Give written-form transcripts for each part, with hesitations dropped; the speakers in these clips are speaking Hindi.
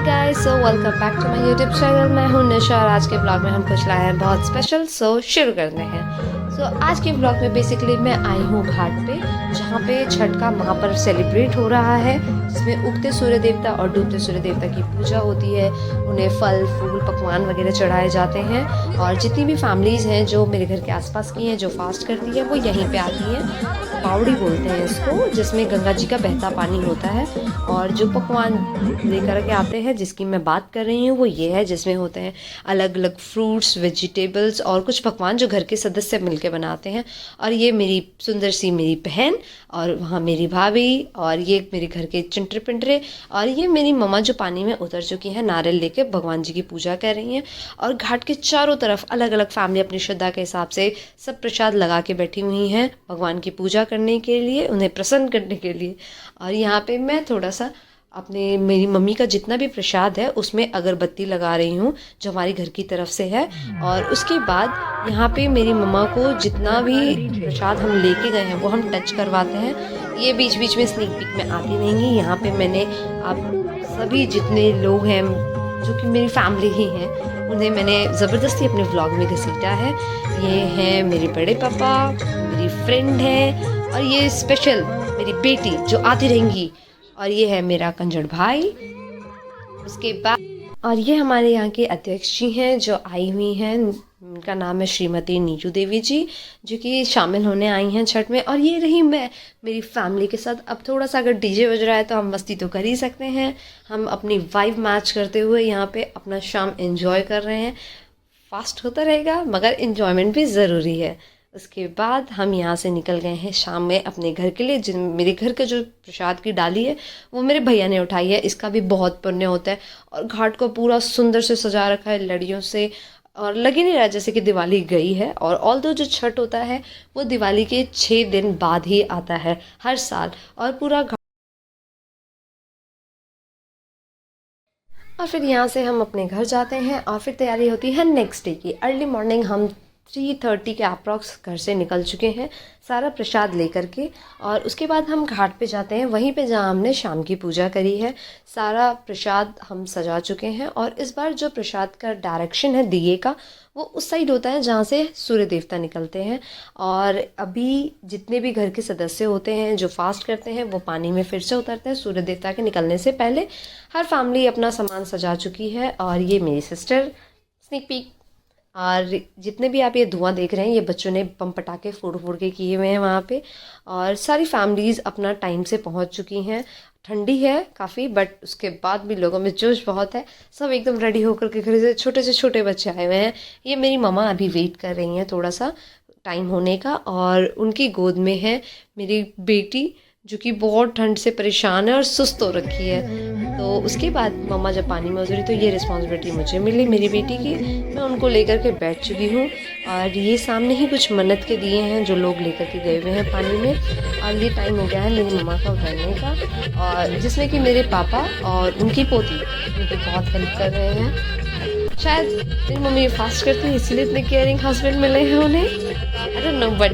Guys, so welcome back to my YouTube channel. मैं हूं निशा और आज के ब्लॉग में हम कुछ लाए हैं बहुत स्पेशल। सो शुरू करते हैं। आज के ब्लॉग में बेसिकली मैं आई हूं घाट पे, जहां पे छठ का महापर्व सेलिब्रेट हो रहा है, जिसमें उगते सूर्य देवता और डूबते सूर्य देवता की पूजा होती है। उन्हें फल फूल पकवान वगैरह चढ़ाए जाते हैं और जितनी भी फैमिलीज़ हैं जो मेरे घर के आसपास की हैं जो फास्ट करती है वो यहीं पे आती हैं। पावड़ी बोलते हैं इसको, जिसमें गंगा जी का बहता पानी होता है। और जो पकवान लेकर के आते हैं जिसकी मैं बात कर रही हूँ वो ये है, जिसमें होते हैं अलग अलग फ्रूट्स, वेजिटेबल्स और कुछ पकवान जो घर के सदस्य मिलकर बनाते हैं। और ये मेरी सुंदर सी मेरी बहन और वहाँ मेरी भाभी और ये मेरे घर के चिंटरे पिंटरे और ये मेरी मम्मा जो पानी में उतर चुकी हैं नारियल लेके भगवान जी की पूजा कर रही हैं। और घाट के चारों तरफ अलग अलग फैमिली अपनी श्रद्धा के हिसाब से सब प्रसाद लगा के बैठी हुई हैं भगवान की पूजा करने के लिए, उन्हें प्रसन्न करने के लिए। और यहाँ पे मैं थोड़ा सा अपने मेरी मम्मी का जितना भी प्रसाद है उसमें अगरबत्ती लगा रही हूँ जो हमारी घर की तरफ से है। और उसके बाद यहाँ पे मेरी मम्मा को जितना भी प्रसाद हम लेके गए हैं वो हम टच करवाते हैं। ये बीच बीच में स्नीक पीक में आती रहेंगी। यहाँ पे मैंने आप सभी जितने लोग हैं जो कि मेरी फैमिली ही हैं उन्हें मैंने ज़बरदस्ती अपने व्लॉग में घसीटा है। ये हैं मेरे बड़े पापा, मेरी फ्रेंड है और ये स्पेशल मेरी बेटी जो आती रहेंगी। और ये है मेरा कंजड़ भाई। उसके बाद और ये हमारे यहाँ के अध्यक्ष जी हैं जो आई हुई हैं, उनका नाम है श्रीमती नीजू देवी जी, जो कि शामिल होने आई हैं छठ में। और ये रही मैं मेरी फैमिली के साथ। अब थोड़ा सा अगर डीजे बज रहा है तो हम मस्ती तो कर ही सकते हैं। हम अपनी वाइब मैच करते हुए यहाँ पे अपना शाम एंजॉय कर रहे हैं। फास्ट होता रहेगा मगर इन्जॉयमेंट भी ज़रूरी है। उसके बाद हम यहाँ से निकल गए हैं शाम में अपने घर के लिए। मेरे घर का जो प्रसाद की डाली है वो मेरे भैया ने उठाई है। इसका भी बहुत पुण्य होता है। और घाट को पूरा सुंदर से सजा रखा है लड़ियों से, और लग ही नहीं रहा जैसे कि दिवाली गई है। और ऑल्दो जो छठ होता है वो दिवाली के 6 दिन बाद ही आता है हर साल। और पूरा और फिर यहाँ से हम अपने घर जाते हैं और फिर तैयारी होती है नेक्स्ट डे की। अर्ली मॉर्निंग हम 3:30 के अप्रॉक्स घर से निकल चुके हैं सारा प्रसाद लेकर के। और उसके बाद हम घाट पे जाते हैं, वहीं पे जहाँ हमने शाम की पूजा करी है। सारा प्रसाद हम सजा चुके हैं। और इस बार जो प्रसाद का डायरेक्शन है दिए का वो उस साइड होता है जहाँ से सूर्य देवता निकलते हैं। और अभी जितने भी घर के सदस्य होते हैं जो फास्ट करते हैं वो पानी में फिर से उतरते हैं सूर्य देवता के निकलने से पहले। हर फैमिली अपना सामान सजा चुकी है। और ये मेरी सिस्टर स्नीक पीक। और जितने भी आप ये धुआं देख रहे हैं ये बच्चों ने बम पटाखे फोड़ फोड़ के किए हुए हैं वहाँ पे। और सारी फैमिलीज़ अपना टाइम से पहुँच चुकी हैं। ठंडी है काफ़ी बट उसके बाद भी लोगों में जोश बहुत है। सब एकदम रेडी होकर के घर से छोटे बच्चे आए हुए हैं। ये मेरी मम्मा अभी वेट कर रही हैं थोड़ा सा टाइम होने का। और उनकी गोद में है मेरी बेटी जो कि बहुत ठंड से परेशान है और सुस्त हो रखी है। तो उसके बाद मम्मा जब पानी में उतरी तो ये रिस्पॉन्सिबिलिटी मुझे मिली मेरी बेटी की। मैं उनको लेकर के बैठ चुकी हूँ। और ये सामने ही कुछ मन्नत के दिए हैं जो लोग लेकर के गए हुए हैं पानी में। और ये टाइम हो गया है मेरी मम्मा का उतरने का, और जिसमें कि मेरे पापा और उनकी पोती उनकी बहुत हेल्प कर रहे हैं। शायद मेरी मम्मी फास्ट करती है इसलिए इतने केयरिंग हस्बैंड मिले हैं उन्हें। आई डोंट नो बट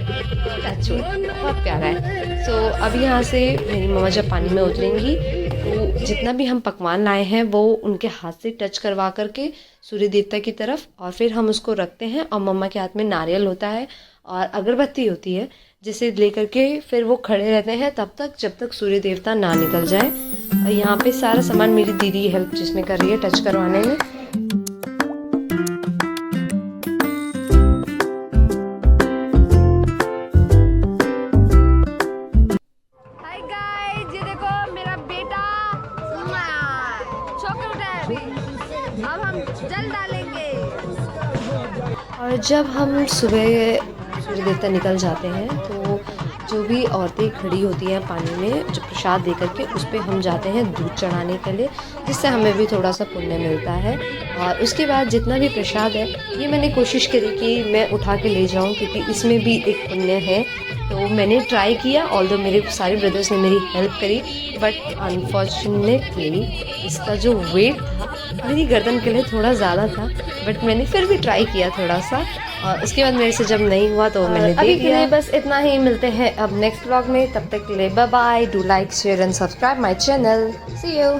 बहुत प्यारा है। अब यहाँ से मेरी मम्मा जब पानी में उतरेंगी तो जितना भी हम पकवान लाए हैं वो उनके हाथ से टच करवा करके सूर्य देवता की तरफ, और फिर हम उसको रखते हैं। और मम्मा के हाथ में नारियल होता है और अगरबत्ती होती है जिसे लेकर के फिर वो खड़े रहते हैं तब तक जब तक सूर्य देवता ना निकल जाए। और यहाँ पे सारा सामान मेरी दीदी हेल्प जिसमें कर रही है टच करवाने में। अब हम जल डालेंगे। और जब हम सुबह सूर्य देवता निकल जाते हैं तो जो भी औरतें खड़ी होती हैं पानी में जो प्रसाद दे करके उस पर हम जाते हैं दूध चढ़ाने के लिए, जिससे हमें भी थोड़ा सा पुण्य मिलता है। और उसके बाद जितना भी प्रसाद है ये मैंने कोशिश करी कि मैं उठा के ले जाऊं क्योंकि इसमें भी एक पुण्य है। तो मैंने ट्राई किया, ऑल्दो मेरे सारे ब्रदर्स ने मेरी हेल्प करी बट अनफॉर्चुनेटली इसका जो वेट था मेरी गर्दन के लिए थोड़ा ज़्यादा था। बट मैंने फिर भी ट्राई किया थोड़ा सा। और उसके बाद मेरे से जब नहीं हुआ तो मैंने अभी के लिए बस इतना ही। मिलते हैं अब नेक्स्ट व्लॉग में, तब तक के लिए bye bye. Do like share and subscribe my channel. See you.